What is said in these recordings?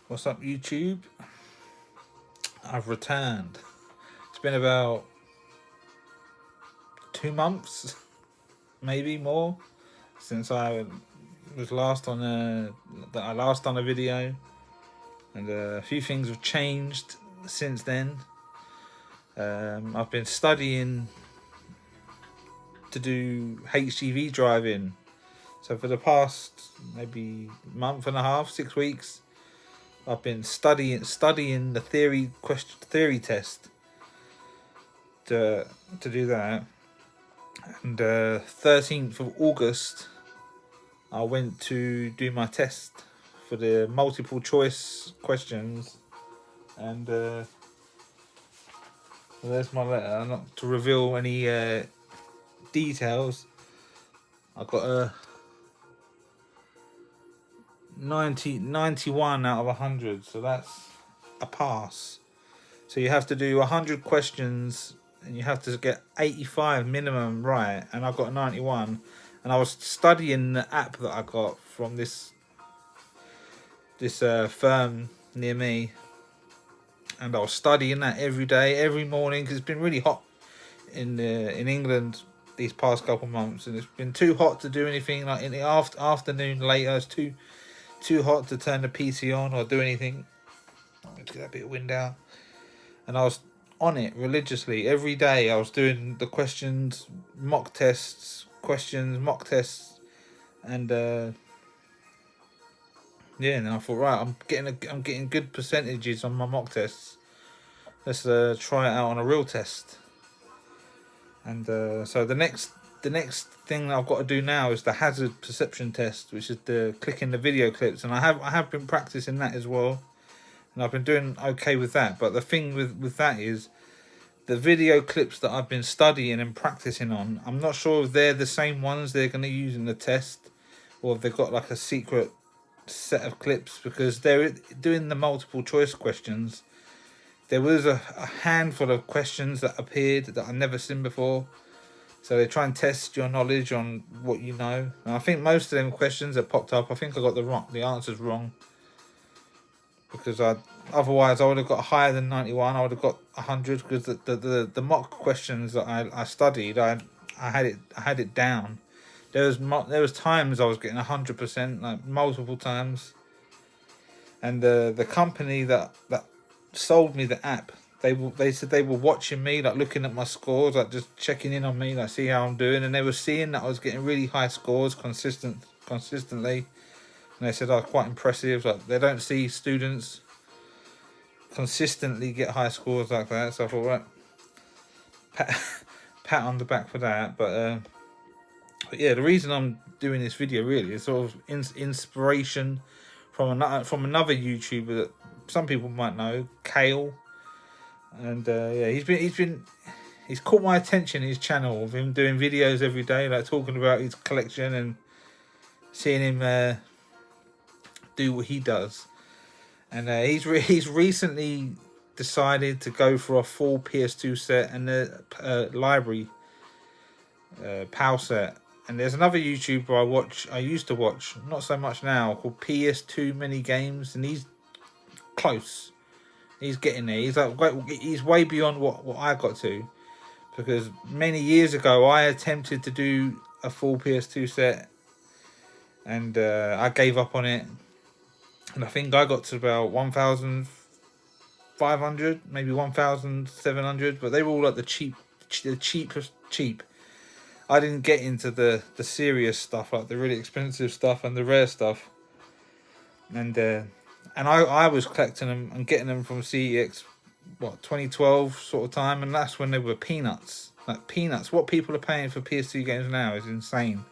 What's up, YouTube? I've returned. It's been about 2 months, maybe more, since I was last on I last done a video, and a few things have changed since then. I've been studying to do HGV driving, so for the past maybe month and a half, 6 weeks, I've been studying the theory test to do that. And 13th of August, I went to do my test for the multiple choice questions, and there's my letter. Not to reveal any details. I got a 91 out of 100, so that's a pass. So you have to do 100 questions, and you have to get 85 minimum right, and I got 91. And I was studying the app that I got from this firm near me, and I was studying that every day, every morning, because it's been really hot in England these past couple of months, and it's been too hot to do anything. Like in the afternoon later, it's too hot to turn the PC on or do anything. Let's get that bit of wind out. And I was on it religiously every day. I was doing the questions, mock tests, and yeah. And I thought, right, I'm getting good percentages on my mock tests. Let's try it out on a real test. And so the next thing that I've got to do now is the hazard perception test, which is the clicking the video clips, and I have been practicing that as well, and I've been doing okay with that. But the thing with that is the video clips that I've been studying and practicing on, I'm not sure if they're the same ones they're going to use in the test, or if they've got like a secret set of clips, because they're doing the multiple choice questions. There was a handful of questions that appeared that I've never seen before. So they try and test your knowledge on what you know. And I think most of them questions that popped up, I think I got the answers wrong. Because otherwise I would have got higher than 91. I would have got 100, because the mock questions that I studied, I had it down. There was times I was getting 100%, like multiple times. And the company that sold me the app, they said they were watching me, like looking at my scores, like just checking in on me, like see how I'm doing, and they were seeing that I was getting really high scores consistently, and they said I was quite impressive. Like they don't see students consistently get high scores like that, so I thought, right, pat on the back for that. But yeah, the reason I'm doing this video really is sort of inspiration from another YouTuber that some people might know, Kale. And yeah, he's caught my attention, his channel, of him doing videos every day, like talking about his collection and seeing him do what he does. And he's recently decided to go for a full PS2 set and the library PAL set. And there's another YouTuber I used to watch, not so much now, called PS2 Mini Games, and he's close. He's getting there. He's way beyond what I got to, because many years ago I attempted to do a full PS2 set, and I gave up on it. And I think I got to about 1,500, maybe 1,700, but they were all like the cheapest cheap. I didn't get into the serious stuff, like the really expensive stuff and the rare stuff. And I was collecting them and getting them from CEX, 2012 sort of time, and that's when they were peanuts. Like peanuts. What people are paying for PS2 games now is insane.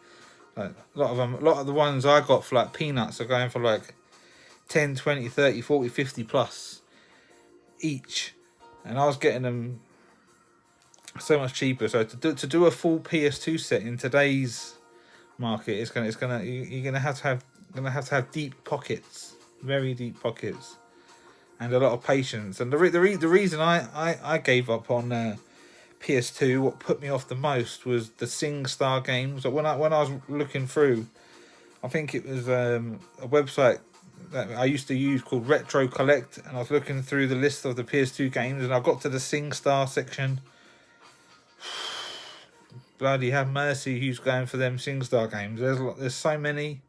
Like a lot of the ones I got for like peanuts are going for like 10, 20, 30, 40, 50 plus each, and I was getting them so much cheaper. So to do a full PS2 set in today's market, you're gonna have to have deep pockets, very deep pockets, and a lot of patience. And the reason I gave up on PS2, what put me off the most was the SingStar games. When I was looking through, I think it was a website that I used to use called Retro Collect, and I was looking through the list of the PS2 games, and I got to the SingStar section. Bloody have mercy, who's going for them SingStar games? There's so many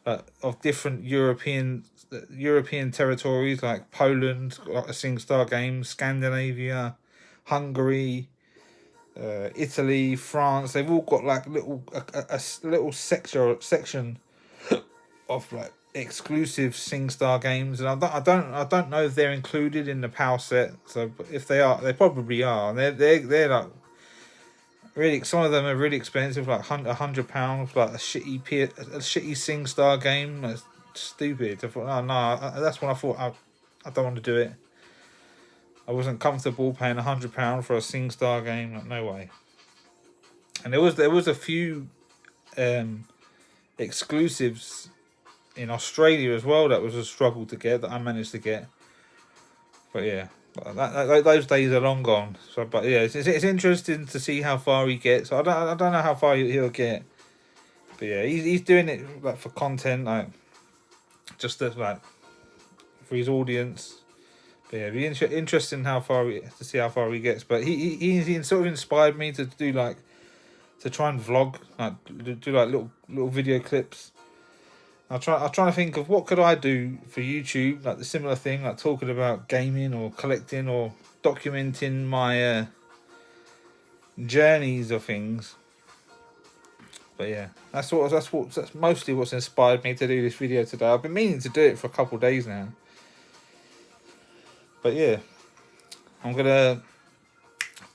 of different European territories, like Poland got a SingStar game, Scandinavia, Hungary, Italy, France. They've all got like a little section of like exclusive SingStar games, and I don't know if they're included in the PAL set. So if they are, they probably are. And they're like really, some of them are really expensive, like £100 for like a shitty SingStar game. That's stupid. I thought, oh no, that's when I thought I don't want to do it. I wasn't comfortable paying £100 for a SingStar game. Like, no way. And there was a few exclusives in Australia as well that was a struggle to get, that I managed to get. But yeah, those days are long gone. So, but yeah, it's interesting to see how far he gets. I don't know how far he'll get. But yeah, he's doing it like for content, like just as like for his audience. But yeah, it'd be interesting to see how far he gets. But he sort of inspired me to do like, to try and vlog, like do like little video clips. I'm trying to think of what could I do for YouTube, like the similar thing, like talking about gaming or collecting or documenting my journeys of things. But yeah, that's mostly what's inspired me to do this video today. I've been meaning to do it for a couple of days now. But yeah, I'm gonna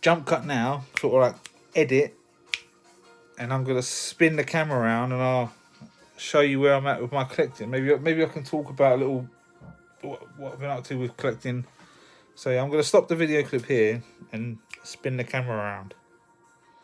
jump cut now, sort of like edit, and I'm gonna spin the camera around, and I'll show you where I'm at with my collecting. Maybe I can talk about a little what I've been up to with collecting. So yeah, I'm going to stop the video clip here and spin the camera around.